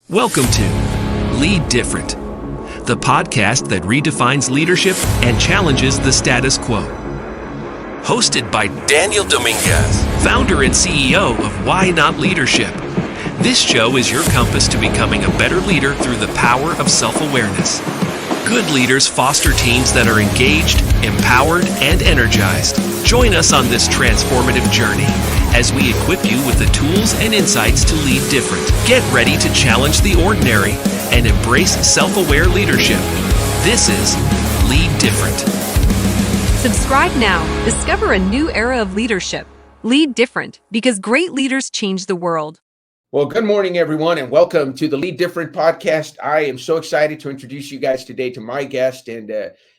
Welcome to Lead Different, the podcast that redefines leadership and challenges the status quo. Hosted by Daniel Dominguez, founder and CEO of Why Not Leadership. This show is your compass to becoming a better leader through the power of self-awareness. Good leaders foster teams that are engaged, empowered, and energized. Join us on this transformative journey as we equip you with the tools and insights to lead different. Get ready to challenge the ordinary and embrace self-aware leadership. This is Lead Different. Subscribe now. Discover a new era of leadership. Lead different, because great leaders change the world. Well, good morning, everyone, and welcome to the Lead Different podcast. I am so excited to introduce you guys today to my guest, and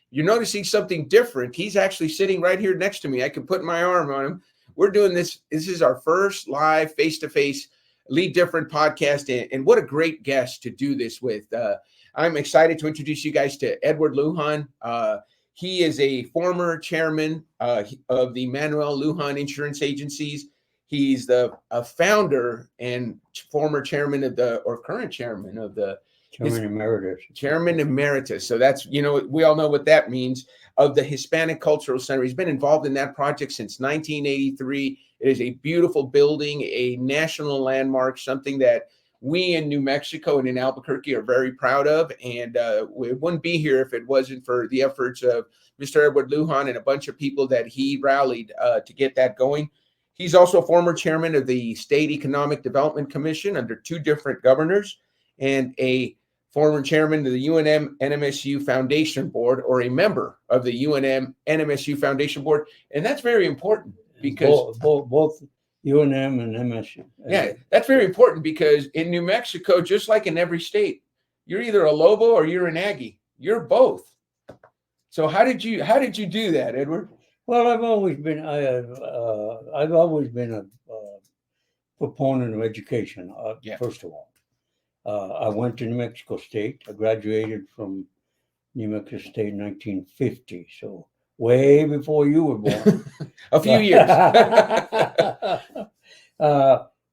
you're noticing something different. He's actually sitting right here next to me. I can put my arm on him. We're doing this. This is our first live face-to-face Lead Different podcast, and what a great guest to do this with. I'm excited to introduce you guys to Edward Lujan. He is a former chairman of the Manuel Lujan Insurance Agencies. He's the founder and former chairman of current chairman of the Chairman Emeritus. Chairman Emeritus. So that's, we all know what that means, of the Hispanic Cultural Center. He's been involved in that project since 1983. It is a beautiful building, a national landmark, something that we in New Mexico and in Albuquerque are very proud of. And we wouldn't be here if it wasn't for the efforts of Mr. Edward Lujan and a bunch of people that he rallied to get that going. He's also former chairman of the State Economic Development Commission under two different governors, and a former chairman of the UNM NMSU Foundation Board, or a member of the UNM NMSU Foundation Board. And that's very important because both UNM and MSU. Yeah, that's very important because in New Mexico, just like in every state, you're either a Lobo or you're an Aggie. You're both. So how did you do that, Edward? Well, I've always been a proponent of education. First of all, I went to New Mexico State. I graduated from New Mexico State in 1950, so way before you were born. A few years.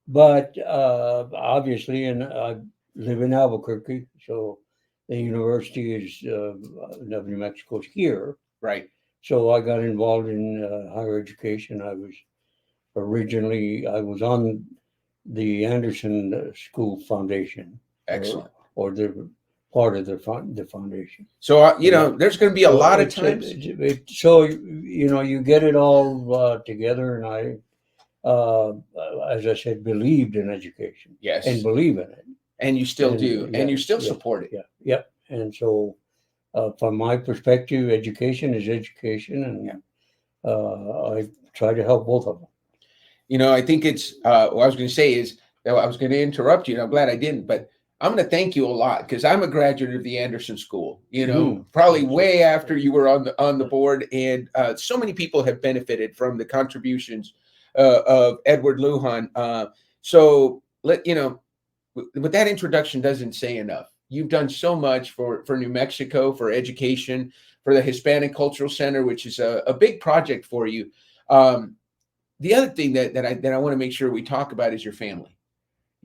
But obviously, and I live in Albuquerque, so the University of New Mexico is here. Right. So I got involved in higher education. I was on the Anderson School Foundation. Excellent. Or the part of the foundation. So, there's going to be a lot of times. You get it all together. And I, as I said, believed in education. Yes. And believe in it. And you still do. And you still support it. Yeah. Yep. And so, from my perspective, education is education. And I try to help both of them. I think it's, what I was going to say is that I was going to interrupt you, and I'm glad I didn't, but I'm going to thank you a lot because I'm a graduate of the Anderson School, probably way after you were on the board. And so many people have benefited from the contributions of Edward Lujan. So with that introduction doesn't say enough. You've done so much for New Mexico, for education, for the Hispanic Cultural Center, which is a big project for you. The other thing that I want to make sure we talk about is your family.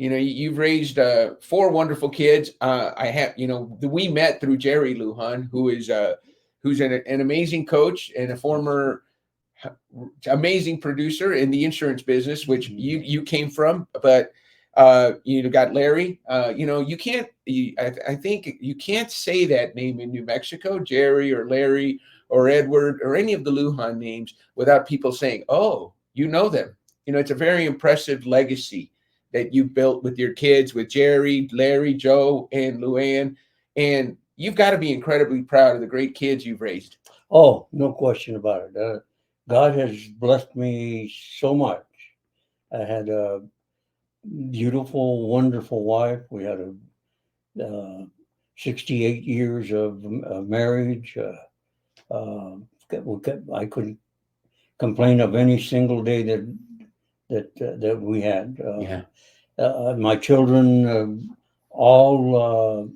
You've raised 4 wonderful kids. We met through Jerry Lujan, who's an amazing coach and a former amazing producer in the insurance business, which you came from. But you got Larry. I think you can't say that name in New Mexico, Jerry or Larry or Edward or any of the Lujan names, without people saying, "Oh, you know them." It's a very impressive legacy that you built with your kids, with Jerry, Larry, Joe, and Luann. And you've got to be incredibly proud of the great kids you've raised. Oh, no question about it. God has blessed me so much. I had a beautiful, wonderful wife. We had 68 years of marriage. I couldn't complain of any single day that we had. My children all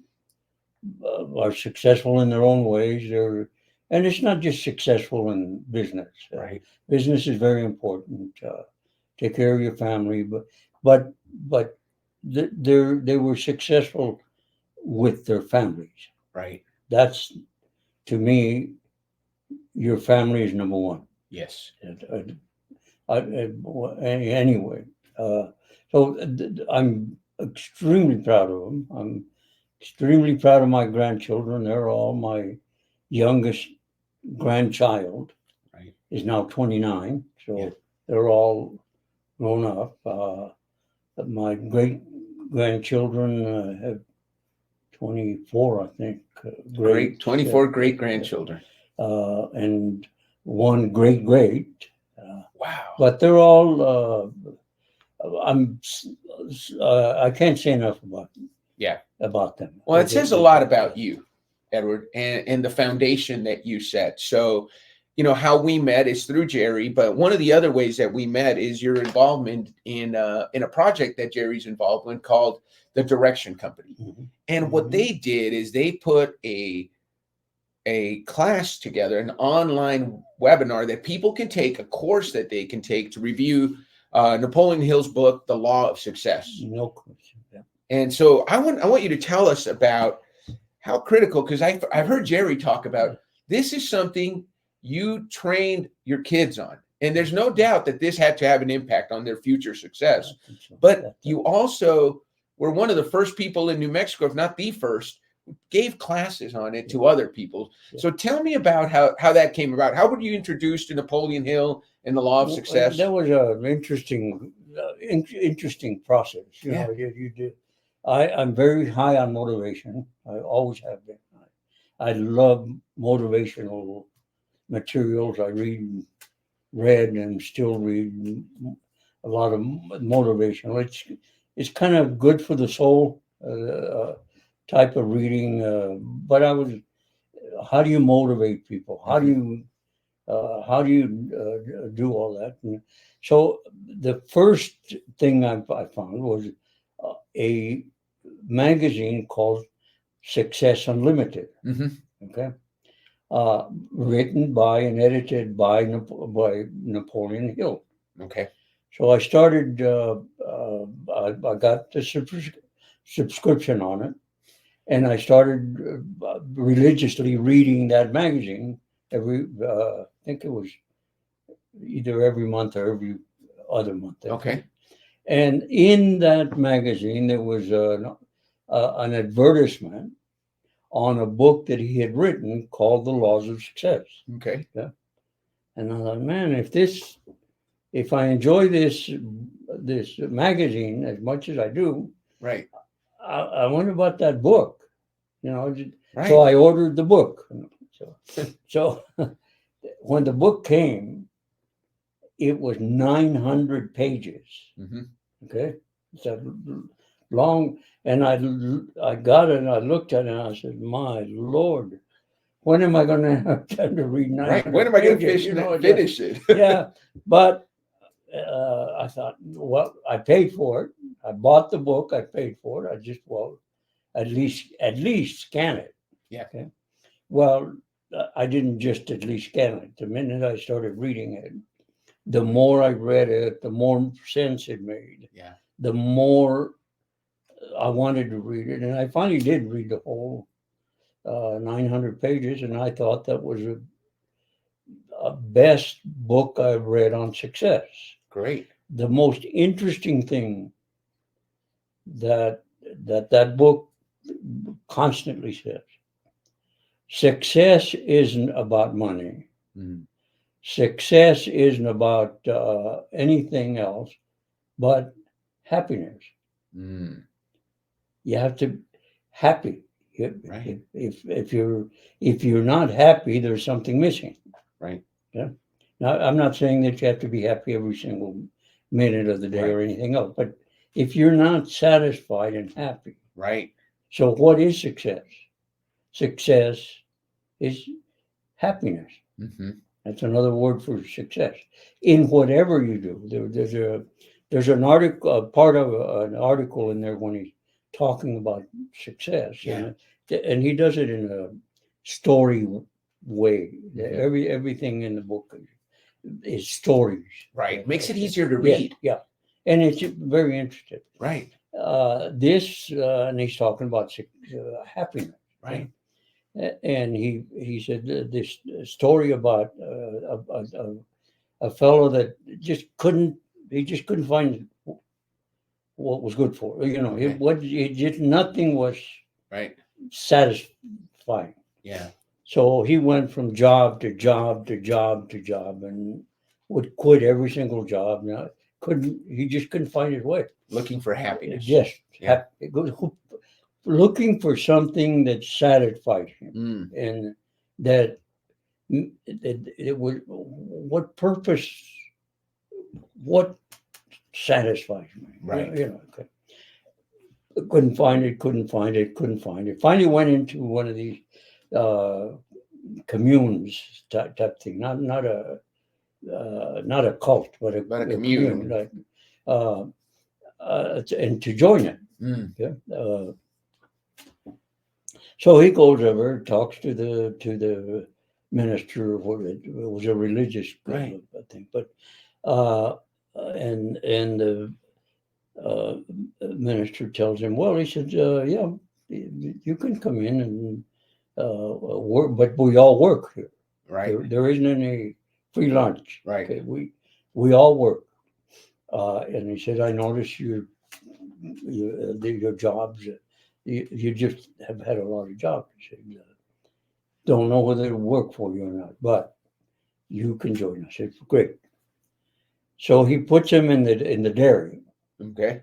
are successful in their own ways. And it's not just successful in business. Right. Business is very important. Take care of your family, but they were successful with their families. Right. That's, to me, your family is number one. Yes. Anyway, so I'm extremely proud of them. I'm extremely proud of my grandchildren. They're all my youngest grandchild. Right. Is now 29, so Yeah. they're all grown up. My great grandchildren have 24, I think. Great 24 great grandchildren. And one great. Wow. But they're all. I can't say enough about them. Well, it says a lot about you, Edward, and the foundation that you set. So, how we met is through Jerry, but one of the other ways that we met is your involvement in a project that Jerry's involved in called the Direction Company. Mm-hmm. And what they did is they put a class together, an online webinar that people can take, a course that they can take to review Napoleon Hill's book, The Law of Success. No question. Yeah. And so I want you to tell us about how critical, because I've heard Jerry talk about this is something you trained your kids on. And there's no doubt that this had to have an impact on their future success. So. But you also were one of the first people in New Mexico, if not the first, who gave classes on it to other people. Yeah. So tell me about how that came about. How were you introduced to Napoleon Hill and the Law of Success? That was an interesting process. You know, you did. I'm very high on motivation. I always have been. I love motivational materials. I read and still read a lot of motivational. It's kind of good for the soul type of reading. But how do you motivate people? How do you do all that? And so the first thing I found was a magazine called Success Unlimited. Mm-hmm. Okay. Written by and edited by Napoleon Hill. Okay. So I started, I got the subscription on it, and I started religiously reading that magazine I think it was either every month or every other month. Okay. And in that magazine, there was an advertisement on a book that he had written called The Laws of Success. Okay. Yeah. And I thought, man, if I enjoy this magazine as much as I do, right, I wonder about that book, right. So I ordered the book. So when the book came, it was 900 pages. Mm-hmm. Okay. It's a long, and I got it and I looked at it and I said, my Lord, when am I going to have time to read 900 right. When am I going to finish it? Yeah. But I thought, well, I paid for it. I bought the book. I paid for it. I just, at least scan it. Yeah. Okay. Well, I didn't just at least scan it. The minute I started reading it, the more I read it, the more sense it made. Yeah. The more I wanted to read it. And I finally did read the whole 900 pages. And I thought that was a best book I've read on success. Great. The most interesting thing that book constantly says, success isn't about money. Mm-hmm. Success isn't about anything else but happiness. Mm. You have to be happy. Right. If you're not happy, there's something missing. Right. Yeah. Now, I'm not saying that you have to be happy every single minute of the day or anything else, but if you're not satisfied and happy, right. So what is success? Success is happiness. Mm-hmm. That's another word for success in whatever you do. There's an article, part of an article in there when he's talking about success, and he does it in a story way. Mm-hmm. Everything in the book is stories. Right, makes it easier to read. Yeah, and it's very interesting. Right. And he's talking about happiness, Right. And he said this story about a fellow that just couldn't find what was good for. Nothing was Right. satisfying. Yeah. So he went from job to job to job to job, and would quit every single job. Now he just couldn't find his way. Looking for happiness. Yes, Yeah. looking for something that satisfied him, and that it would. What purpose? What satisfies me? Right. Okay. Couldn't find it. Finally went into one of these communes type thing. Not a cult, but a commune. Like, and to join it. Okay. So he goes over, talks to the minister. It was a religious thing, but and the minister tells him, well, he said, yeah, you can come in and work, but we all work here. Right. There isn't any free lunch. Right. Okay? We all work. And he said, I noticed your jobs. You just have had a lot of jobs. He said, don't know whether it'll work for you or not, but you can join us. I said, great. So he puts him in the dairy. Okay.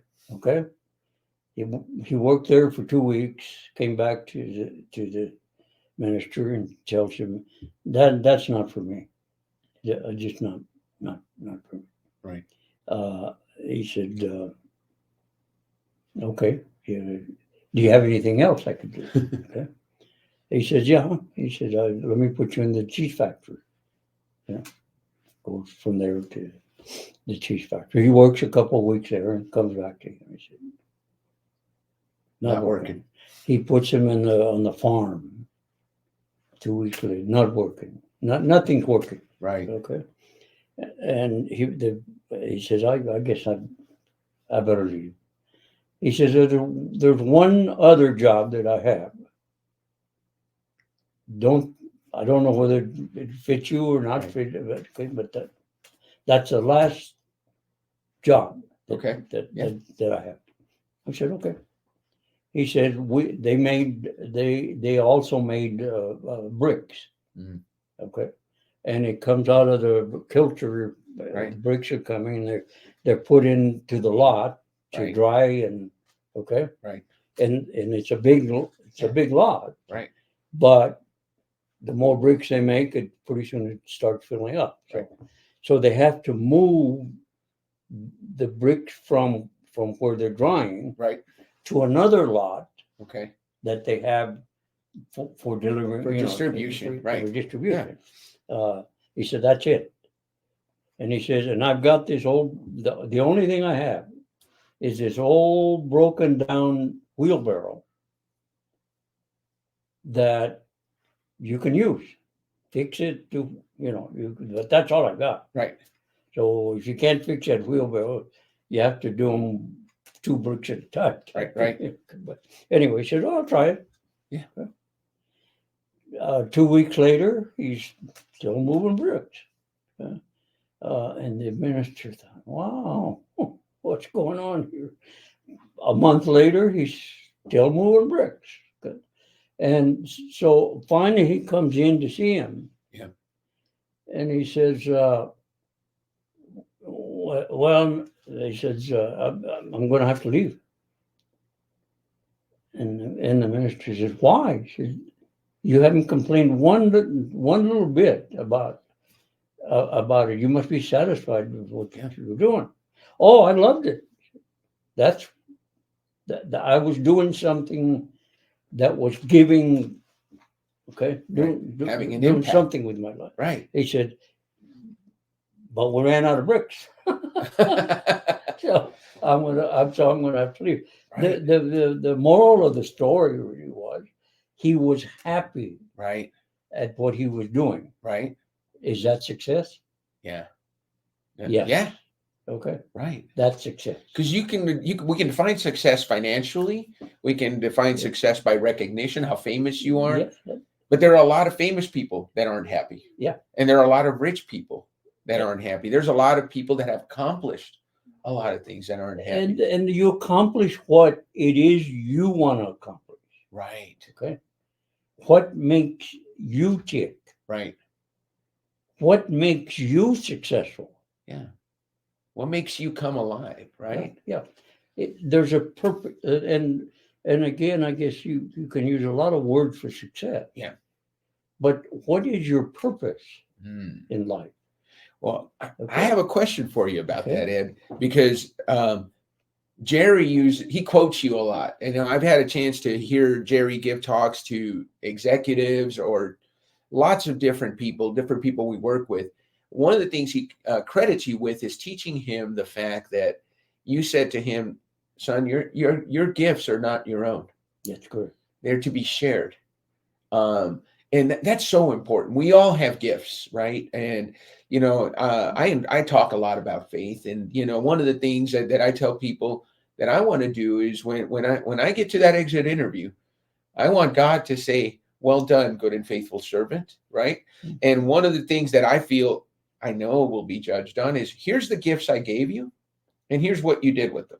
He worked there for 2 weeks. Came back to the minister and tells him that's not for me. Just not for me. Right. He said, okay. Do you have anything else I could do? Okay. He said, yeah. He said, let me put you in the cheese factory. Yeah. Goes from there to the cheese factory. He works a couple of weeks there and comes back to him. He said, not working. He puts him on the farm 2 weeks later, not working. Nothing's working. Right. Okay. And he says, I guess I better leave. He says, there's one other job that I have. I don't know whether it fits you or not fit, but that's the last job that I have. I said, okay. He said, they also made bricks. Okay. And it comes out of the kilter. The bricks are coming. They're put into the lot to dry and okay. Right. And it's a big lot. Right. But the more bricks they make, pretty soon it starts filling up. So they have to move the bricks from where they're drying to another lot that they have for delivering for distribution. For distribution. Yeah. He said, that's it. And he says, and I've got this the only thing I have is this old broken down wheelbarrow that you can use. Fix it but that's all I got. Right. So if you can't fix that wheelbarrow, you have to do them 2 bricks at a time. Right. But anyway, he said, I'll try it. Yeah. 2 weeks later, he's still moving bricks. And the minister thought, wow, what's going on here? A month later, he's still moving bricks. And so finally he comes in to see him. Yeah. And he says, well, he says, I'm going to have to leave. And the minister says, why? He says, you haven't complained one little bit about it. You must be satisfied with what you're doing. Oh, I loved it. I was doing something that was giving, having an doing impact. something with my life. Right. He said, but we ran out of bricks. So I'm gonna have to leave. Right. The moral of the story really was he was happy at what he was doing. Right. Is that success? Yeah. Yes. Yeah. Okay, Right. that's success. Because we can define success financially. We can define success by recognition, how famous you are. Yeah. But there are a lot of famous people that aren't happy. Yeah. And there are a lot of rich people that Yeah. aren't happy. There's a lot of people that have accomplished a lot of things that aren't happy. And you accomplish what it is you want to accomplish. Right. Okay. What makes you tick? Right. What makes you successful? Yeah. What makes you come alive? Right. Yeah. There's a purpose, and again, I guess you can use a lot of words for success. Yeah. But what is your purpose Mm. in life? Well, I Okay. have a question for you about Okay. that, Ed, because Jerry he quotes you a lot. And I've had a chance to hear Jerry give talks to executives or lots of different people we work with. One of the things he credits you with is teaching him the fact that you said to him, son, your gifts are not your own. That's good. They're to be shared. And that's so important. We all have gifts, right? And I talk a lot about faith, and one of the things that I tell people that I want to do is when I get to that exit interview, I want God to say, "Well done, good and faithful servant," right? Mm-hmm. And one of the things that I feel I know will be judged on is, here's the gifts I gave you, and here's what you did with them,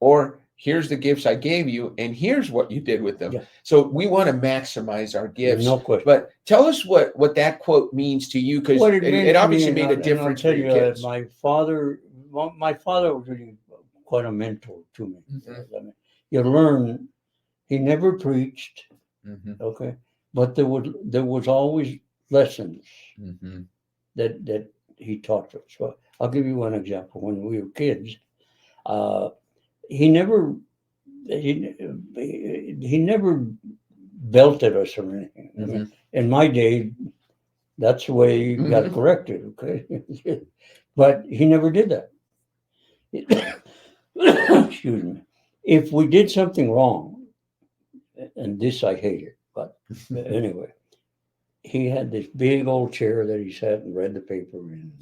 or here's the gifts I gave you, and here's what you did with them. Yeah. So we want to maximize our gifts. No question. But tell us what that quote means to you, because it obviously made a difference for your kids. My father was really quite a mentor to me. Mhm. I mean, you learn. He never preached, Mhm. okay, but there was always lessons Mhm. that he taught us. So I'll give you one example. When we were kids, he never belted us or anything. I mean, in my day, that's the way you got corrected, okay? But he never did that. Excuse me. If we did something wrong, and this I hated, but anyway, he had this big old chair that he sat and read the paper in.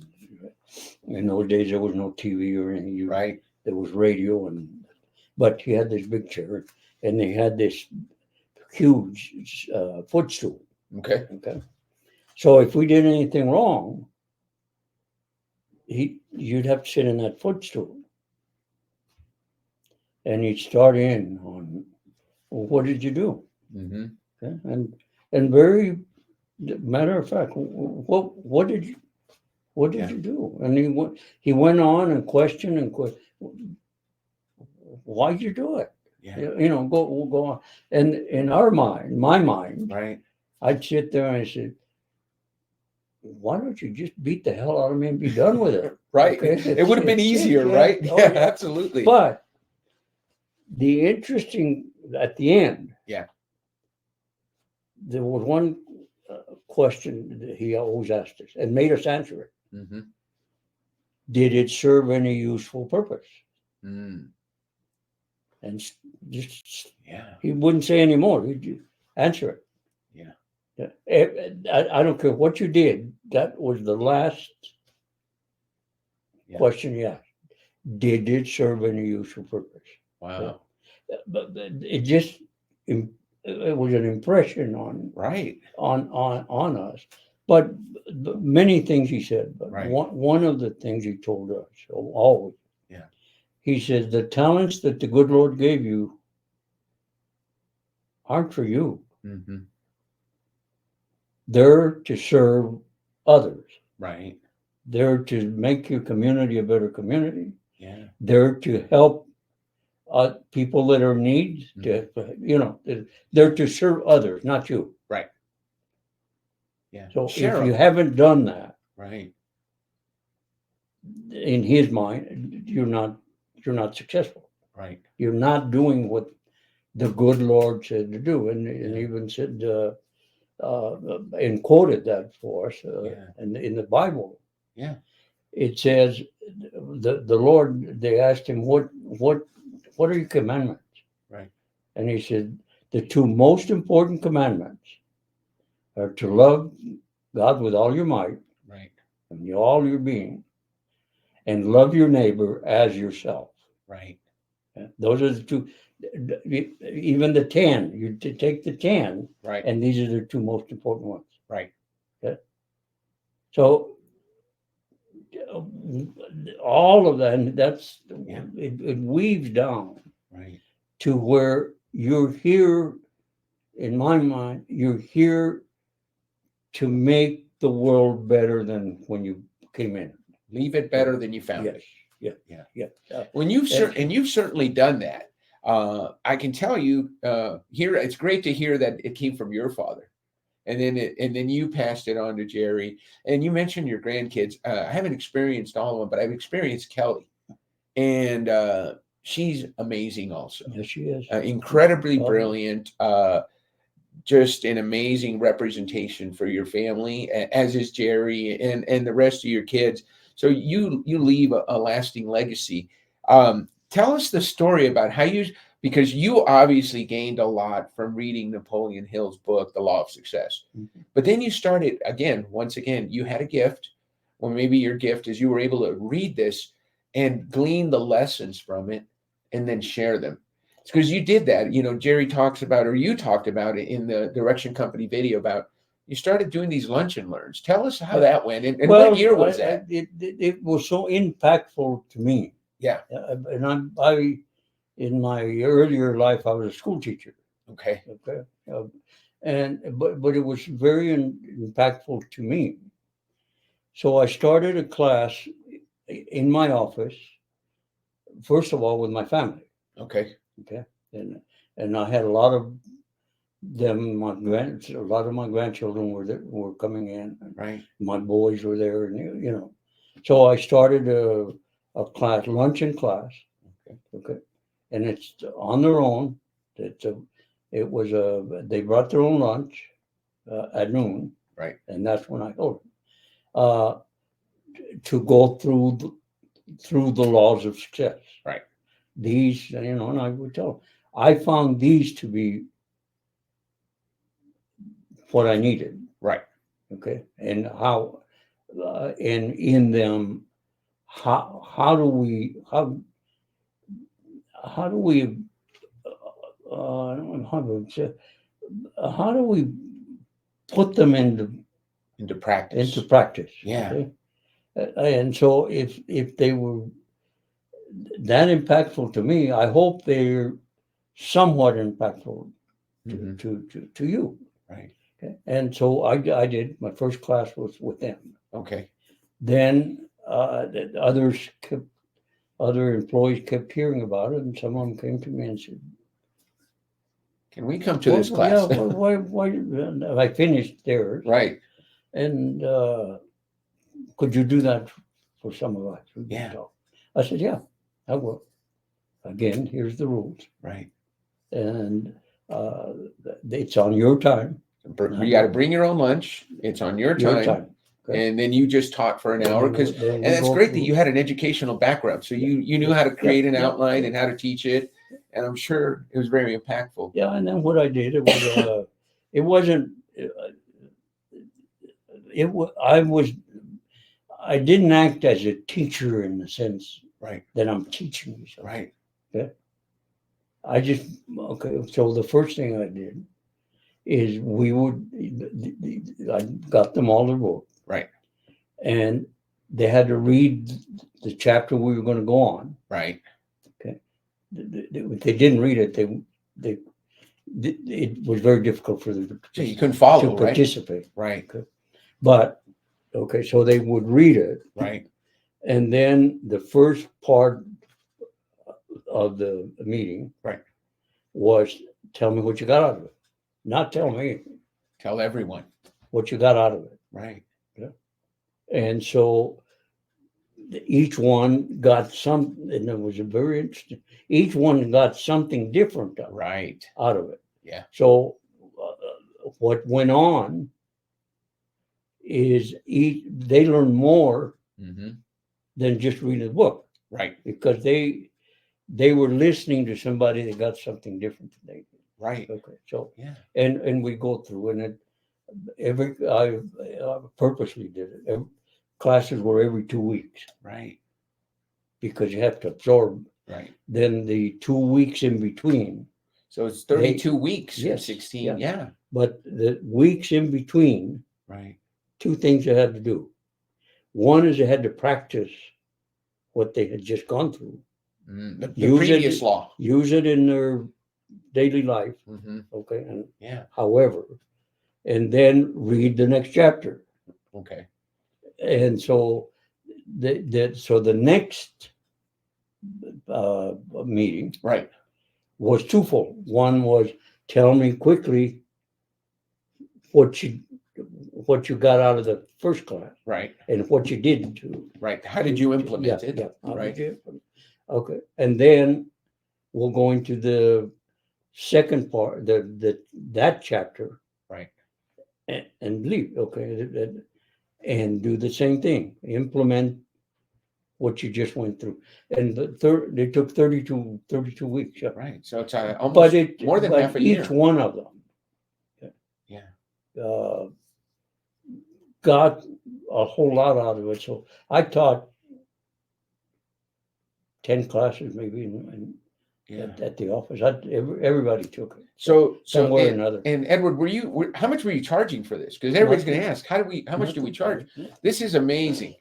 In those days, there was no TV or anything. Right. There was radio, but he had this big chair, and they had this huge footstool. Okay. Okay. So if we did anything wrong, you'd have to sit in that footstool, and he'd start in on, well, what did you do? Mm-hmm. Okay? And very matter of fact, what did you do? And he went on and questioned why'd you do it? Yeah. Go on. And in my mind, Right. I'd sit there and I said, why don't you just beat the hell out of me and be done with it? Right. Okay? It would have been easier, right? Oh, Yeah, absolutely. But the interesting at the end, yeah, there was one question that he always asked us and made us answer it. Mm-hmm. Did it serve any useful purpose? Mm. And just Yeah. he wouldn't say any more. He'd answer it. Yeah. I don't care what you did. That was the last question he asked. Did it serve any useful purpose? Wow. But it was an impression on us. But many things he said. But one of the things he told us always. Yeah. He says the talents that the good Lord gave you aren't for you. Mm-hmm. They're to serve others. Right. They're to make your community a better community. Yeah. They're to help people that are in need. They're to serve others, not you. Right. Yeah. So if you haven't done that, right, in his mind, you're not successful. Right. You're not doing what the good Lord said to do, and even said and quoted that for us in the Bible. Yeah. It says the Lord, they asked him, what are your commandments? Right. And he said, the two most important commandments are to love God with all your might, right, and all your being, and love your neighbor as yourself. Right. Those are the two. Even the 10, you take the 10, Right. and these are the two most important ones. Right. Okay. So all of that, and that's it weaves down Right. to where you're here. In my mind, you're here to make the world better than when you came in. Leave it better than you found it. Yeah. When you've certainly done that. I can tell you here, it's great to hear that it came from your father, and then you passed it on to Jerry. And you mentioned your grandkids. I haven't experienced all of them, but I've experienced Kelly, and she's amazing also. Yes, she is. Incredibly brilliant. Just an amazing representation for your family, as is Jerry and the rest of your kids. So you leave a lasting legacy. Tell us the story about how because you obviously gained a lot from reading Napoleon Hill's book, The Law of Success. Mm-hmm. But then you started once again, you had a gift. Well, maybe your gift is you were able to read this and glean the lessons from it and then share them. It's because you did that. Jerry talks about, or you talked about it in the Direction Company video about you started doing these lunch and learns. Tell us how that went. And what year was that? It was so impactful to me. Yeah. And I in my earlier life, I was a school teacher. Okay. But it was very impactful to me. So I started a class in my office, first of all, with my family. Okay. And I had a lot of them. A lot of my grandchildren were coming in. Right. My boys were there, and So I started a class, luncheon class. Okay. And it's on their own. They brought their own lunch at noon. Right. And that's when I told them to go through the laws of success. Right. These, and I would tell them, I found these to be what I needed. Right. Okay. And how, and in them, how do we I don't know how do we put them into practice? Yeah. Okay? And so if they were that impactful to me, I hope they're somewhat impactful to you. Right. Okay. And so I did. My first class was with them. Okay. Then other employees kept hearing about it, and some of them came to me and said, "Can we come to this class?" Yeah, why? I finished theirs. Right. And could you do that for some of us? Yeah. I said, yeah, I will. Again, here's the rules. Right. And it's on your time. You got to bring your own lunch. It's on your time. Okay. And then you just taught for an hour and that's great that you had an educational background. So you knew how to create an outline and how to teach it. And I'm sure it was very impactful. Yeah. And then what I did, I didn't act as a teacher in the sense that I'm teaching you something. Right. Okay. So the first thing I did is I got them all to vote. Right. And they had to read the chapter we were going to go on. Right. Okay. If they didn't read it, it was very difficult for them you couldn't follow, to participate. Right. Okay. But, so they would read it. Right. And then the first part of the meeting was tell me what you got out of it. Not tell me. Tell everyone. What you got out of it. Right. Yeah. And so each one got and it was very interesting. Each one got something different out of it. Yeah. So what went on is they learned more than just reading the book. Right. Because they were listening to somebody that got something different than they did. Right. Okay. So yeah. And we go through and I purposely did it. Classes were every 2 weeks. Right. because you have to absorb. Right. Then the 2 weeks in between. So it's 32 weeks. Yes, 16. Yeah. But the weeks in between, Right. 2 things they had to do. One is they had to practice what they had just gone through. The Use previous it, law. Use it in their daily life. Mm-hmm. Okay. And Yeah. however, and then read the next chapter. Okay. And so the next meeting Right. was twofold. One was tell me quickly what you got out of the first class Right. and what you did to. Right. How did you implement it? Yeah. How Right. did you? Okay. And then we'll go into the second part, that chapter. Right. And leave. Okay. And do the same thing. Implement what you just went through. And they took 32 weeks. Yeah. Right. So it's almost more than half a year. Each one of them. Yeah. Got a whole lot out of it. So I taught 10 classes maybe at the office. Everybody took it. So somewhere or another. And Edward, how much were you charging for this? Because everybody's going to ask, how much do we charge? This is amazing.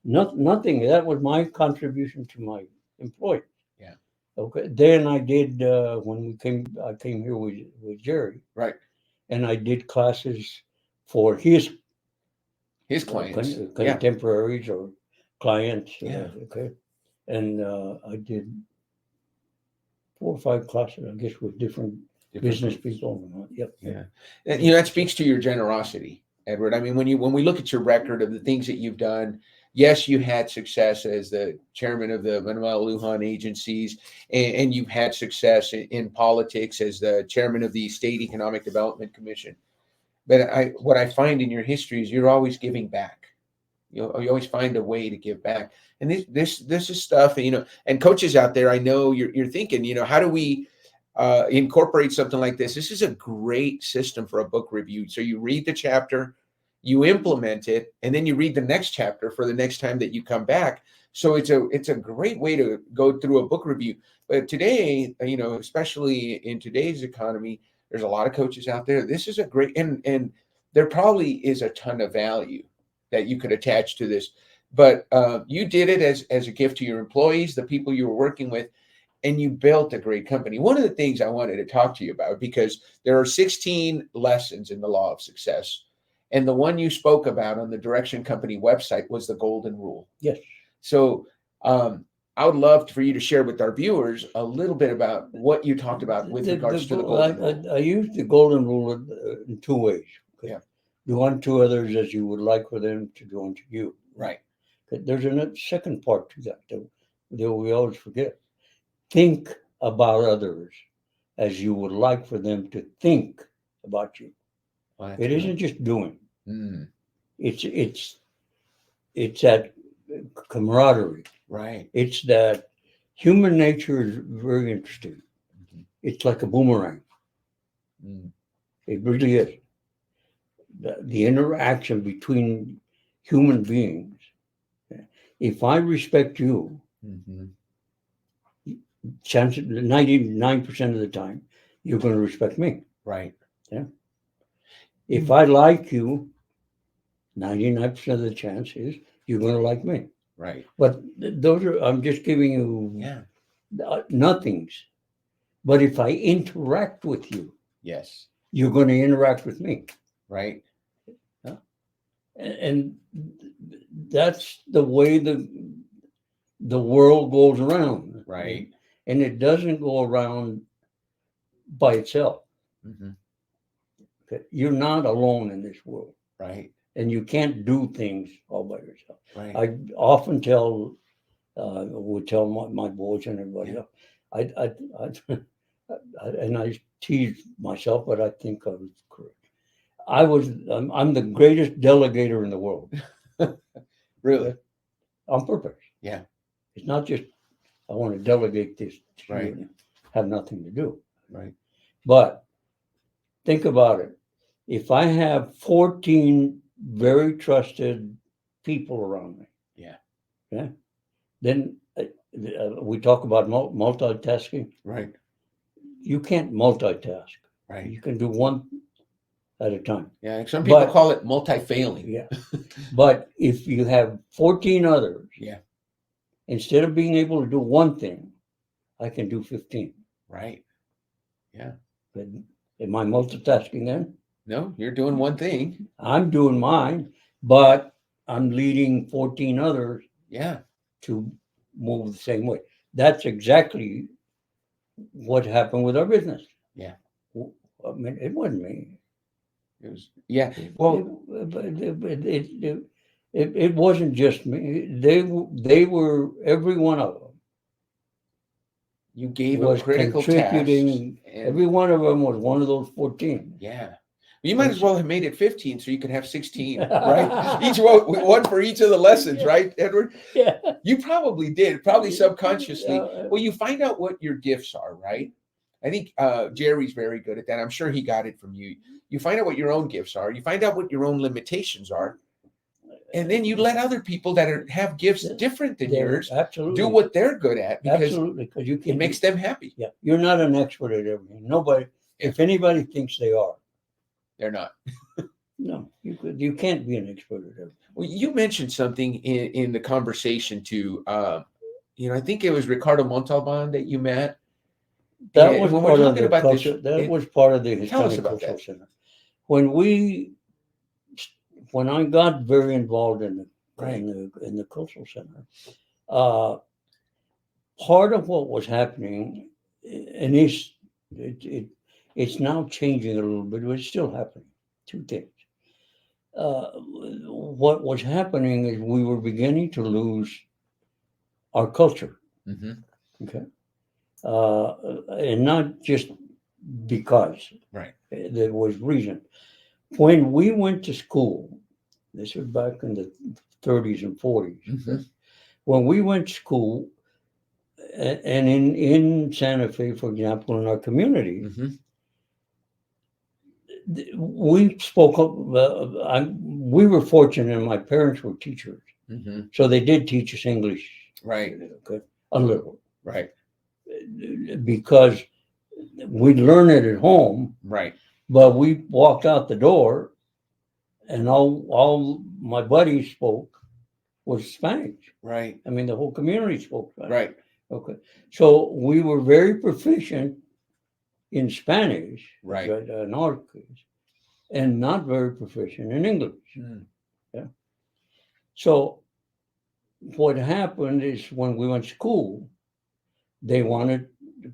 Nothing. That was my contribution to my employer. Yeah. Okay. Then I did when I came here with Jerry. Right. And I did classes for his clients, contemporaries or clients. Yeah. Okay. And I did 4 or 5 classes, I guess, with different business groups. people. Yep. Yeah. And, that speaks to your generosity, Edward. I mean, when we look at your record of the things that you've done, yes, you had success as the chairman of the Manuel Lujan Agencies, and you've had success in politics as the chairman of the State Economic Development Commission. But what I find in your history is you're always giving back. You always find a way to give back. And this is stuff, and coaches out there, I know you're thinking, how do we incorporate something like this? This is a great system for a book review. So you read the chapter, you implement it, and then you read the next chapter for the next time that you come back. So it's a great way to go through a book review. But today, especially in today's economy, there's a lot of coaches out there. This is a great, and there probably is a ton of value that you could attach to this. But you did it as a gift to your employees, the people you were working with, and you built a great company. One of the things I wanted to talk to you about, because there are 16 lessons in the law of success. And the one you spoke about on the Direction Company website was the golden rule. Yes. So I would love for you to share with our viewers a little bit about what you talked about with regards to the golden rule. I used the golden rule in 2 ways. Okay? Yeah. Do unto others as you would like for them to do unto you. Right. There's a second part to that we always forget. Think about others as you would like for them to think about you. Well, it isn't just doing. Mm. It's that camaraderie. Right. It's that human nature is very interesting. Mm-hmm. It's like a boomerang. Mm. It really is. The interaction between human beings. If I respect you, mm-hmm. Chances 99% of the time, you're going to respect me. Right. Yeah. If I like you, 99% of the chance is you're going to like me. Right. But those are, I'm just giving you nothings. But if I interact with you, yes, you're going to interact with me. Right. Yeah. And that's the way the world goes around. Right. And it doesn't go around by itself. Mm-hmm. Okay. You're not alone in this world. Right. And you can't do things all by yourself. Right. I often would tell my boys and everybody else, and I tease myself, but I think I was correct. I'm the greatest delegator in the world. Really? On purpose. Yeah. It's not just, I want to delegate this to right. you and have nothing to do. Right. But think about it. If I have 14 very trusted people around me. Yeah. Yeah. Then we talk about multitasking. Right. You can't multitask. Right. You can do one at a time. Yeah. Some people But- call it multi-failing. Yeah. But if you have 14 others, Yeah. instead of being able to do one thing, I can do 15. Right. Yeah. But am I multitasking then? No, you're doing one thing. I'm doing mine, but I'm leading 14 others Yeah. to move the same way. That's exactly what happened with our business. Yeah. I mean, it wasn't me. It was. Yeah. Well. It wasn't just me. They were, every one of them You gave them was critical tasks. contributing. and- Every one of them was one of those 14. Yeah. You might as well have made it 15 so you could have 16, right? Each one for each of the lessons, right, Edward? Yeah. You probably did, probably subconsciously. Yeah. Well, you find out what your gifts are, right? I think Jerry's very good at that. I'm sure he got it from you. You find out what your own gifts are. You find out what your own limitations are. And then you let other people that have gifts different than yours Absolutely do what they're good at because absolutely, because you it can makes them happy. Yeah, you're not an expert at everything. Nobody. If anybody thinks they are, They're not. no, you can't be an expert at everything. Well, you mentioned something in the conversation too. I think it was Ricardo Montalban that you met. That And was when part we're of talking the about this, culture. That was part of the Tell us Hispanic about Cultural that. Center. When I got very involved in the cultural center, part of what was happening, and it's now changing a little bit, but it's still happening. Two things. What was happening is we were beginning to lose our culture. Mhm. Okay. And not just because Right. there was reason. When we went to school, this was back in the 30s and 40s. Mhm. When we went to school, and in Santa Fe, for example, in our community, Mhm. we spoke up. We were fortunate, and my parents were teachers, Mhm. so they did teach us English. Right. Okay, a little, Right. because we'd learn it at home, Right. but we walked out the door, and all my buddies spoke was Spanish. Right. I mean, the whole community spoke Spanish. Right. Okay, so we were very proficient in Spanish, Right. in our case, and not very proficient in English. Mm. Yeah. So what happened is when we went to school, they wanted,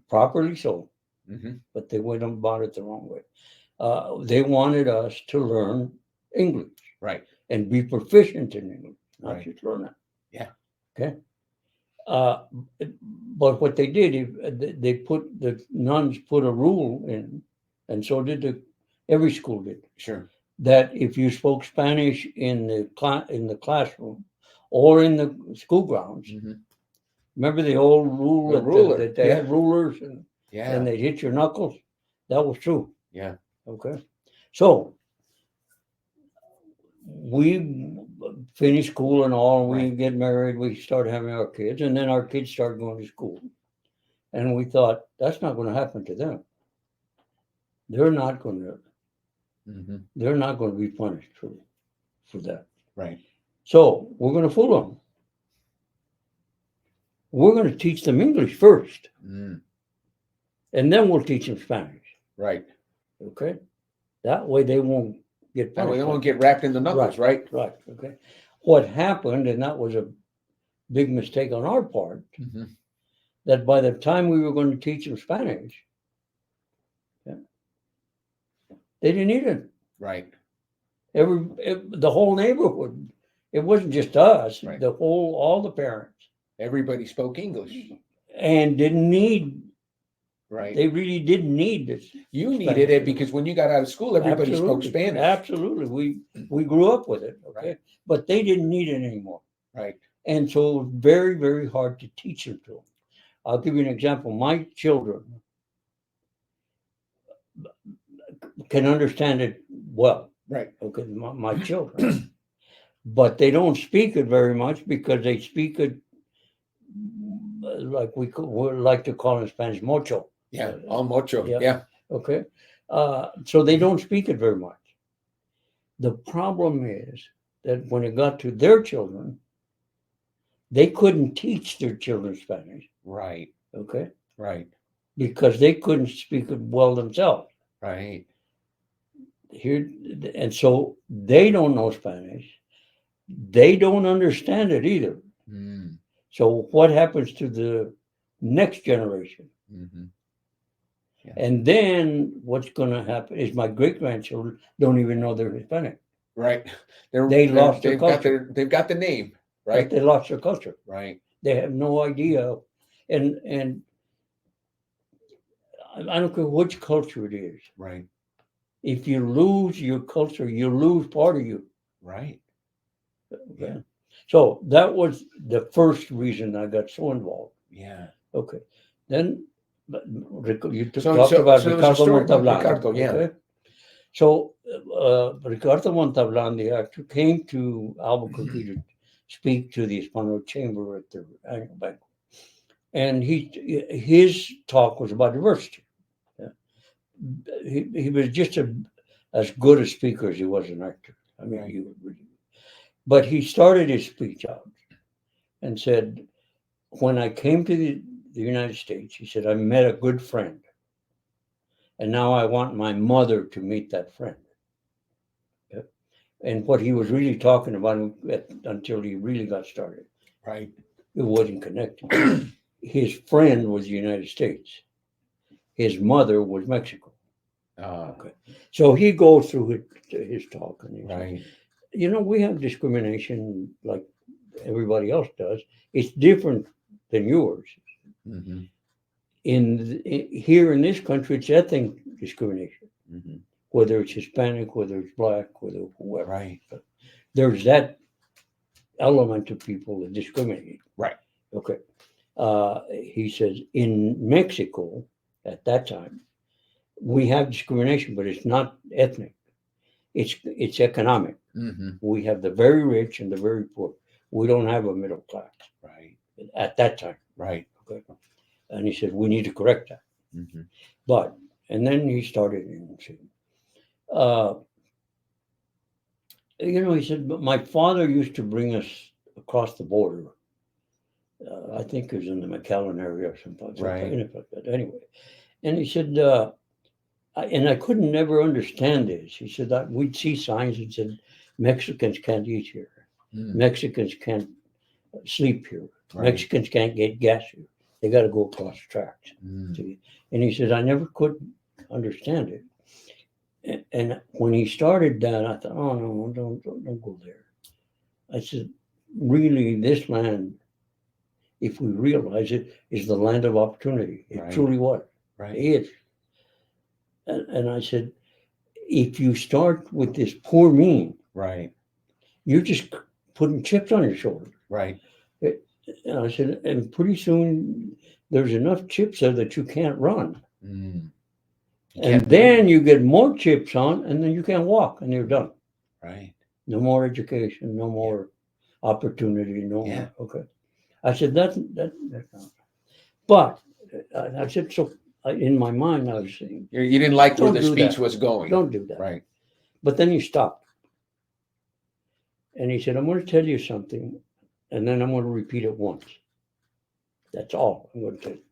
properly so, Mhm. but they went about it the wrong way. They wanted us to learn English Right. and be proficient in English, not Right. just learn it. Yeah. Okay. But what they did, the nuns put a rule in, and so did every school did, Sure. that if you spoke Spanish in the classroom or in the school grounds, Mhm. remember the old rule The ruler, that they had yeah. rulers and Yeah. they'd hit your knuckles? That was true. Yeah. Okay. So we finished school and all, we Right. get married, we start having our kids, and then our kids started going to school. And we thought, that's not going to happen to them. They're not going Mhm. to be punished for that. Right. So we're going to fool them. We're going to teach them English first, Mm. and then we'll teach them Spanish. Right. Okay. That way they won't get That way punished. they won't get wrapped in the knuckles, right? Right. Okay. What happened, and that was a big mistake on our part, Mhm. that by the time we were going to teach them Spanish, they didn't need it. Right. The whole neighborhood. It wasn't just us. Right. All the parents, Everybody spoke English. and didn't need. Right. They really didn't need this. You needed it because when you got out of school, everybody spoke Absolutely. Spanish. Absolutely, we grew up with it. Okay, Right. but they didn't need it anymore. Right. And so it was very, very hard to teach them to them. I'll give you an example. My children can understand it well. Right. Okay, my children. But they don't speak it very much because they speak it like we like to call in Spanish, mucho. Yeah, all mucho. Yeah. Yeah. Okay. So they don't speak it very much. The problem is that when it got to their children, they couldn't teach their children Spanish. Right. Okay. Right. Because they couldn't speak it well themselves. Right. Here, and so they don't know Spanish. They don't understand it either. Mm. So what happens to the next generation? Mm-hmm. Yeah. And then what's going to happen is my great grandchildren don't even know they're Hispanic. Right. They lost their they've got culture. they've got the name. But Right. they lost their culture. Right. They have no idea. And I don't care which culture it is. Right. If you lose your culture, you lose part of you. Right. Okay. Yeah. So that was the first reason I got so involved. Yeah. Okay. Then you talked So about there's a Ricardo story about Montalban. Ricardo, yeah. Okay. So Ricardo Montalban, the actor, came to Albuquerque to speak to the Hispanic Chamber at their annual banquet. And his talk was about diversity. Yeah. He was just as good a speaker as he was an actor. I mean, Right. he was really. But he started his speech out and said, when I came to the United States, he said, I met a good friend. And now I want my mother to meet that friend. Yeah. And what he was really talking about until he really got started. Right. It wasn't connected. His friend was the United States. His mother was Mexico. Okay. So he goes through his talk. And he Right. says, we have discrimination like everybody else does. It's different than yours. Mm-hmm. Here in this country, it's ethnic discrimination. Mm-hmm. Whether it's Hispanic, whether it's black, whether whoever. Right. But there's that element of people that discriminate. Right. Okay. He says in Mexico at that time, we have discrimination, but it's not ethnic. It's economic. Mm-hmm. We have the very rich and the very poor. We don't have a middle class. Right. At that time. Right. Okay. And he said, we need to correct that. Mm-hmm. And then he started, he said, but my father used to bring us across the border. I think it was in the McAllen area or something. Right. Anyway. And he said, and I couldn't never understand this. He said that we'd see signs that said, Mexicans can't eat here. Mm. Mexicans can't sleep here. Right. Mexicans can't get gas here. They got to go across the tracks. Mm. And he said, I never could understand it. And when he started that, I thought, oh, no, don't go there. I said, really, this land, if we realize it, is the land of opportunity. It Right. truly was. Right. It is. And I said, if you start with this poor mean, Right. you're just putting chips on your shoulder. Right. And I said, and pretty soon there's enough chips there that you can't run. Mm. And then you get more chips on, and then you can't walk, and you're done. Right. No more education, no more opportunity, no more. Okay. I said, that's not. But I said, so in my mind, I was saying, You didn't like where Don't the do speech that. was going. don't do that. Right. But then he stopped. And he said, I'm going to tell you something, and then I'm going to repeat it once. That's all I'm going to tell you.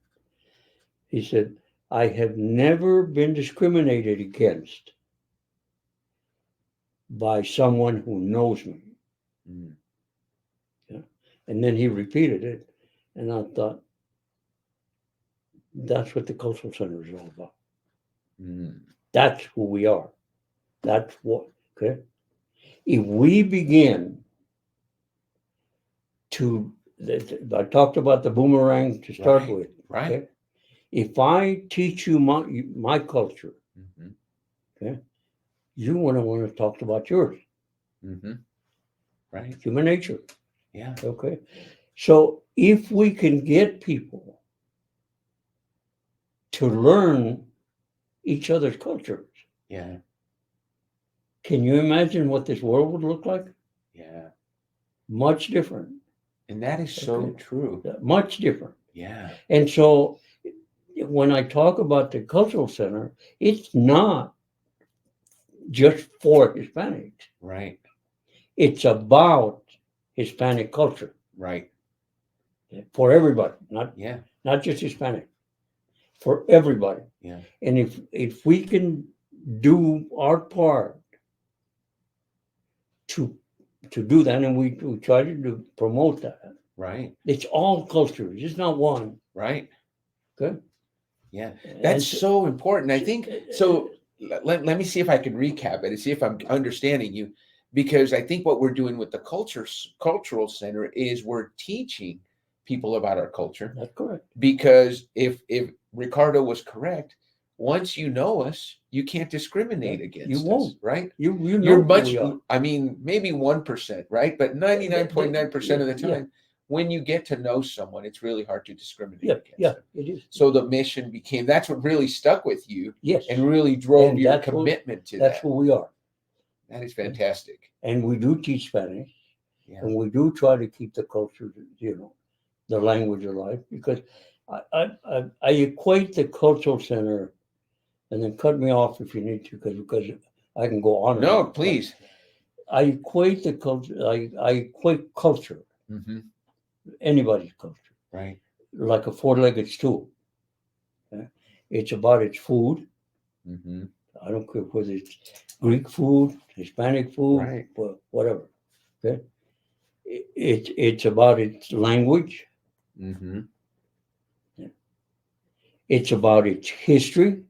He said, I have never been discriminated against by someone who knows me. Mm. Yeah. And then he repeated it, and I thought, that's what the Cultural Center is all about. Mm. That's who we are. That's what, okay? If we begin to, I talked about the boomerang to start Right. with. Right. Okay? If I teach you my culture, Mm-hmm. okay, you want to talk about yours. Mm-hmm. Right. Human nature. Yeah. Okay. So if we can get people to learn each other's cultures, Yeah. can you imagine what this world would look like? Yeah. Much different. And that is so Okay. true. Much different. Yeah. And so when I talk about the cultural center, it's not just for Hispanics. Right. It's about Hispanic culture Right. for everybody, Yeah. not just Hispanic, for everybody. Yeah. And if we can do our part to do that, and we try to promote that, Right. it's all cultures. It's not one. Right. Good. Yeah. And That's so important. I think so. Let me see if I can recap it and see if I'm understanding you, because I think what we're doing with the cultural center is we're teaching people about our culture. That's correct. Because if Ricardo was correct, once you know us, you can't discriminate against You us, won't. right? You know You're who much, we are. I mean, maybe 1%, right? But 99.9% of the Yeah. time, when you get to know someone, it's really hard to discriminate Yeah, against yeah, them. it is. So the mission became, that's what really stuck with you Yes. and really drove And your that's what- commitment to That's that. who we are. That is fantastic. And we do teach Spanish. Yeah. And we do try to keep the culture, the language alive, because I equate the cultural center, and then cut me off if you need to, because I can go on. No, and on. please. I equate the culture. I equate culture, Mm-hmm. anybody's culture, Right. like a four-legged stool. Okay? It's about its food. Mm-hmm. I don't care whether it's Greek food, Hispanic food, Right. whatever. Okay, it's about its language. Mm-hmm. It's about its history,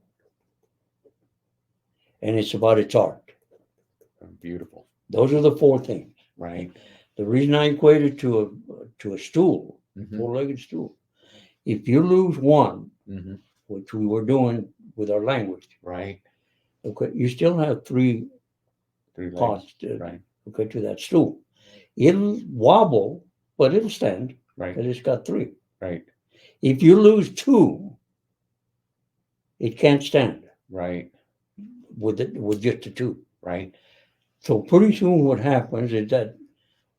and it's about its art. Beautiful. Those are the four things. Right. The reason I equate it to a stool, Mm-hmm. four-legged stool, if you lose one, Mm-hmm. which we were doing with our language, Right. okay, you still have three Three legs. parts Right. to that stool. It'll wobble, but it'll stand, Right. because it's got three. Right. If you lose two, it can't stand Right. with just the two. Right. So pretty soon what happens is that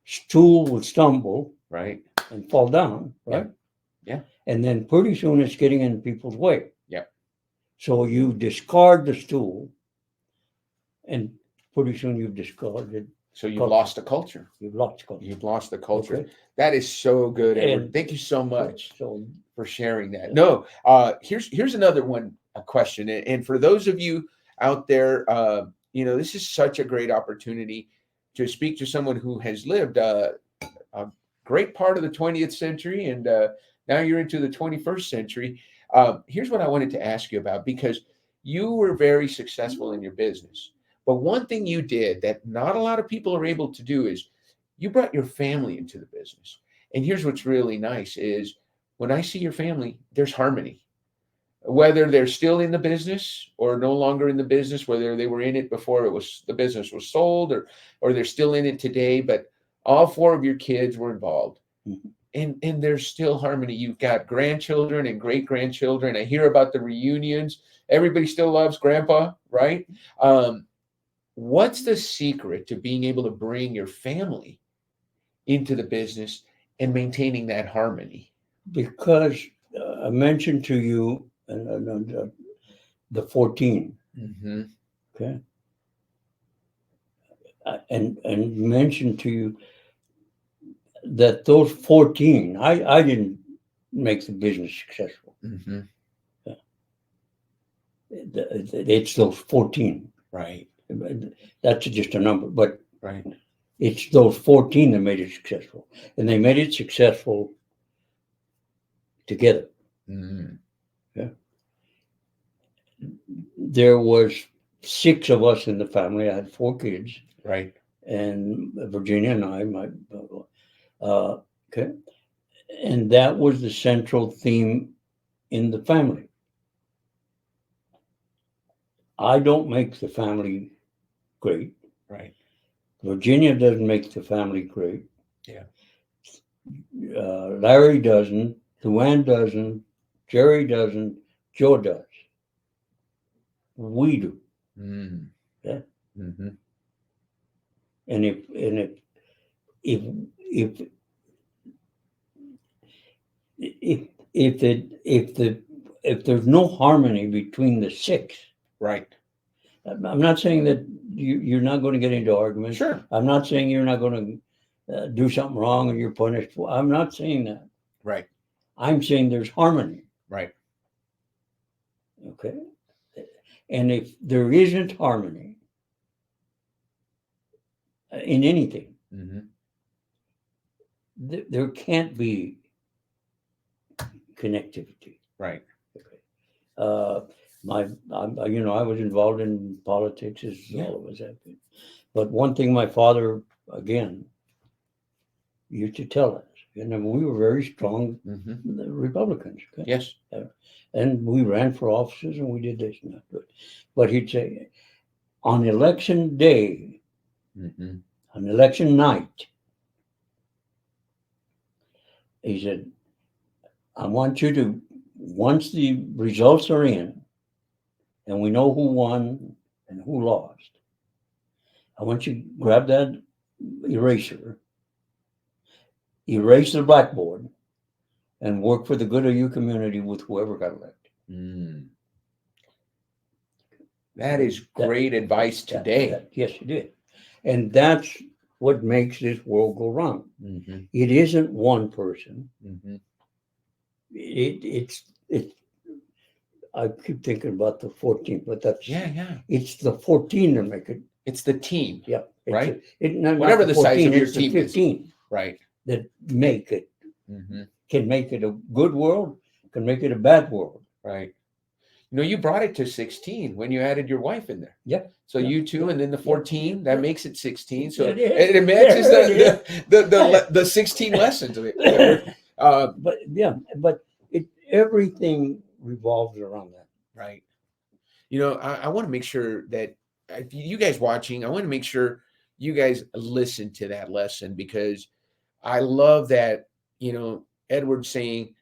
stool will stumble Right. and fall down, right? Yeah. And then pretty soon it's getting in people's way. Yep. So you discard the stool, and pretty soon you've discarded. So you've Culture. lost the culture. You've lost culture. You've lost the culture. Okay. That is so good, Edward. And- Thank you so much So for sharing that. No, here's another one, a question. And for those of you out there, this is such a great opportunity to speak to someone who has lived a great part of the 20th century, and now you're into the 21st century. Here's what I wanted to ask you about, because you were very successful in your business. But one thing you did that not a lot of people are able to do is you brought your family into the business. And here's what's really nice is when I see your family, there's harmony. Whether they're still in the business or no longer in the business, whether they were in it before the business was sold, or they're still in it today, but all four of your kids were involved. Mhm. And there's still harmony. You've got grandchildren and great grandchildren. I hear about the reunions. Everybody still loves grandpa, right? What's the secret to being able to bring your family into the business and maintaining that harmony? because I mentioned to you the 14, Mm-hmm. okay, and mentioned to you that those 14, I didn't make the business successful. Mm-hmm. It's those 14. Right. That's just a number, but Right. it's those 14 that made it successful, and they made it successful together. Mm-hmm. There was 6 of us in the family. I had 4 kids, Right. and Virginia and I, okay, and that was the central theme in the family. I don't make the family great. Right. Virginia doesn't make the family great. Yeah. Larry doesn't. Luann doesn't. Jerry doesn't. Joe does. We do. Mm-hmm. Yeah. Mm-hmm. And if if there's no harmony between the six, Right. I'm not saying that you're not going to get into arguments. Sure. I'm not saying you're not going to do something wrong and you're punished. I'm not saying that. Right. I'm saying there's harmony. Right. Okay. And if there isn't harmony in anything, Mm-hmm. there can't be connectivity. Right. I was involved in politics as all of us have been. But one thing my father, again, used to tell us, and we were very strong Republicans. Okay? Yes. And we ran for offices and we did this and that. But he'd say, on election day, on election night, he said, I want you to, once the results are in and we know who won and who lost, I want you to grab that eraser, erase the blackboard, and work for the good of your community with whoever got elected. That is great advice today. Yes, you did. And that's what makes this world go round. It isn't one person. It's I keep thinking about the 14, but that's it's the 14 that make it. It's the team. Yeah. Right. Whatever the size of your it's team the is. 15 Right. that make it. Can make it a good world, can make it a bad world. Right. You brought it to 16 when you added your wife in there. Yep. So you two, and then the 14, that makes it 16. So It matches is. the 16 lessons of it. But everything revolves around that. Right. I want to make sure that you guys watching, I want to make sure you guys listen to that lesson, because I love that, Edward's saying,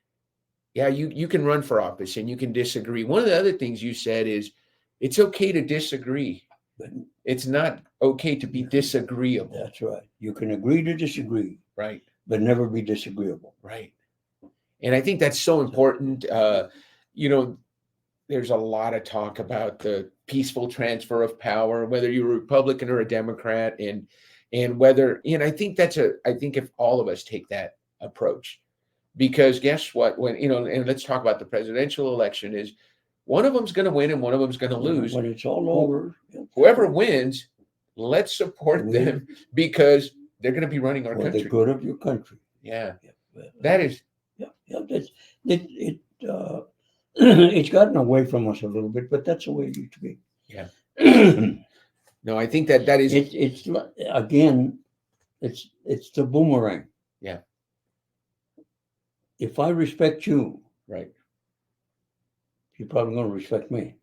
yeah, you can run for office and you can disagree. One of the other things you said is it's okay to disagree. It's not okay to be disagreeable. That's right. You can agree to disagree. Right. But never be disagreeable. Right. And I think that's so important. There's a lot of talk about the peaceful transfer of power, whether you're a Republican or a Democrat, and I think I think if all of us take that approach, because guess what, and let's talk about the presidential election, is one of them's going to win and one of them's going to lose. When it's all over, whoever wins, let's support them, because they're going to be running our country. For the good of your country. Yeah. That is. It's gotten away from us a little bit, but that's the way it used to be. Yeah. No, I think that is. It's again, it's the boomerang. Yeah. If I respect you, right, you're probably going to respect me,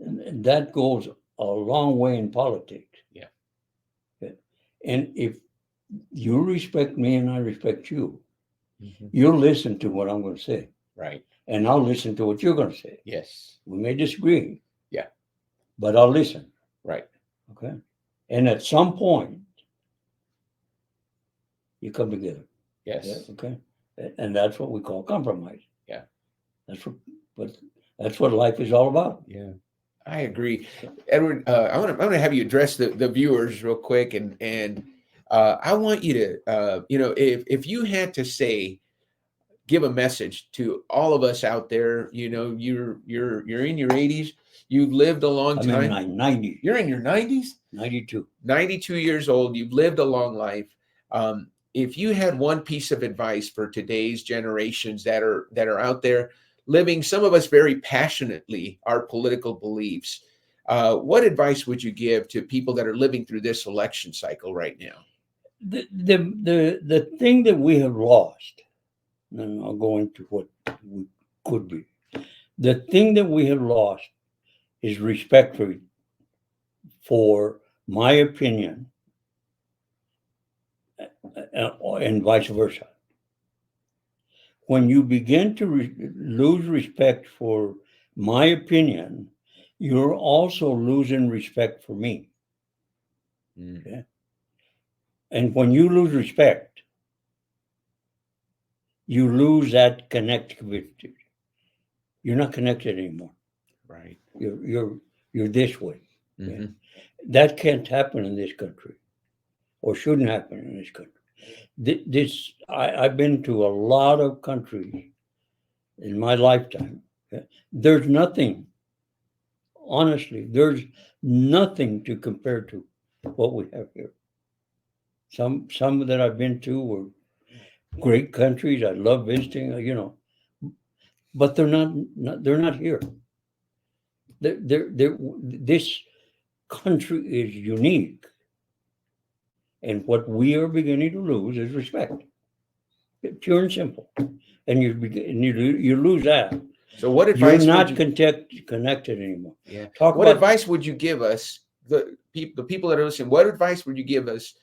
and that goes a long way in politics. Yeah. Okay. And if you respect me and I respect you, you'll listen to what I'm going to say. Right. And I'll listen to what you're going to say. Yes. We may disagree. Yeah. But I'll listen. Right. Okay. And at some point, you come together. Yes. Yeah, okay. And that's what we call compromise. Yeah. That's what life is all about. Yeah. I agree. Edward, I want to have you address the viewers real quick, and I want you to if you had to give a message to all of us out there, you're in your 80s, you've lived a long time. I'm in my 90s. You're in your 90s? 92. 92 years old, you've lived a long life. If you had one piece of advice for today's generations that are out there living, some of us very passionately, our political beliefs, what advice would you give to people that are living through this election cycle right now? The thing that we have lost, and I'll go into what we could be. The thing that we have lost is respect for my opinion, and vice versa. When you begin to lose respect for my opinion, you're also losing respect for me. Okay? And when you lose respect, you lose that connectivity. You're not connected anymore. Right. You're this way. Mhm. Yeah. That can't happen in this country, or shouldn't happen in this country. I've been to a lot of countries in my lifetime. Okay? There's nothing, honestly, there's nothing to compare to what we have here. Some that I've been to were great countries. I love visiting, but they're not here. This country is unique, and what we are beginning to lose is respect, pure and simple. And you lose that. So what You're advice not would you, connected anymore. yeah. Talk What about advice would you give us, the people that are listening, what advice would you give us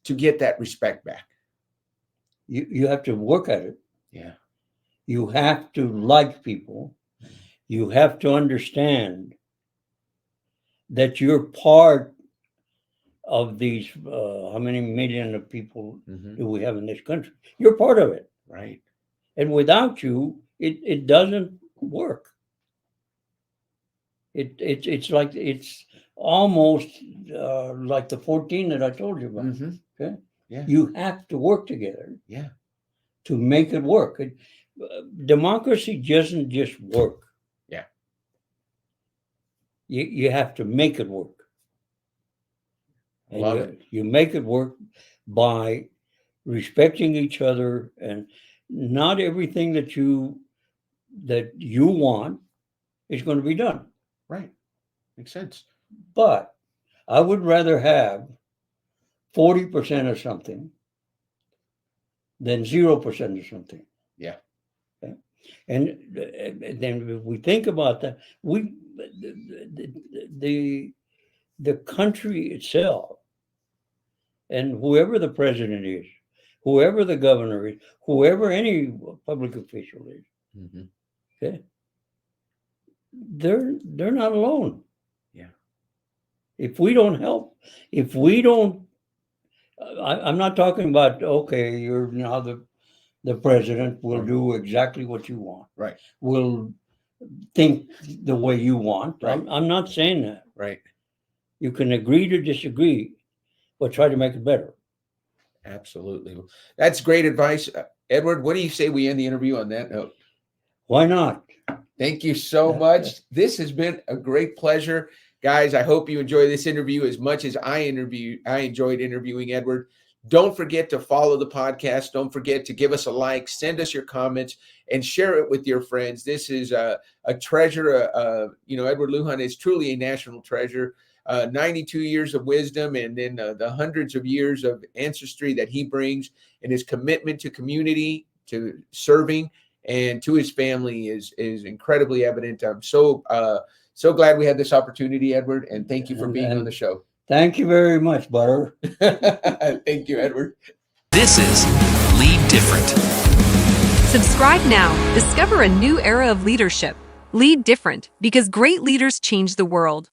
to get that respect back? you have to work at it. Yeah. You have to like people. You have to understand that you're part of these. How many million of people Mhm. do we have in this country? You're part of it, Right. and without you, it doesn't work. It's almost like the 14 that I told you about. Mhm. Okay, Yeah. you have to work together. Yeah. To make it work. Democracy doesn't just work. Yeah. You have to make it work. And Love it. you make it work by respecting each other, and not everything that you want is going to be done. Right. Makes sense. But I would rather have 40% of something than 0% of something. Yeah. Okay? And then if we think about that, the country itself, and whoever the president is, whoever the governor is, whoever any public official is, Mhm. okay, they're not alone. Yeah. If we don't help, if we don't, I'm not talking about, okay, you're now the president will do exactly what you want. Right. Will think the way you want. Right. I'm not saying that. Right. You can agree to disagree, but try to make it better. Absolutely. That's great advice. Edward, what do you say we end the interview on that note? Why not? Thank you so much. This has been a great pleasure. Guys, I hope you enjoy this interview as much as I enjoyed interviewing Edward. Don't forget to follow the podcast. Don't forget to give us a like, send us your comments, and share it with your friends. This is a treasure. Edward Lujan is truly a national treasure. 92 years of wisdom, and then the hundreds of years of ancestry that he brings, and his commitment to community, to serving, and to his family is incredibly evident. I'm so glad we had this opportunity, Edward, and thank you for being on the show. Thank you very much, Butter. Thank you, Edward. This is Lead Different. Subscribe now. Discover a new era of leadership. Lead different because great leaders change the world.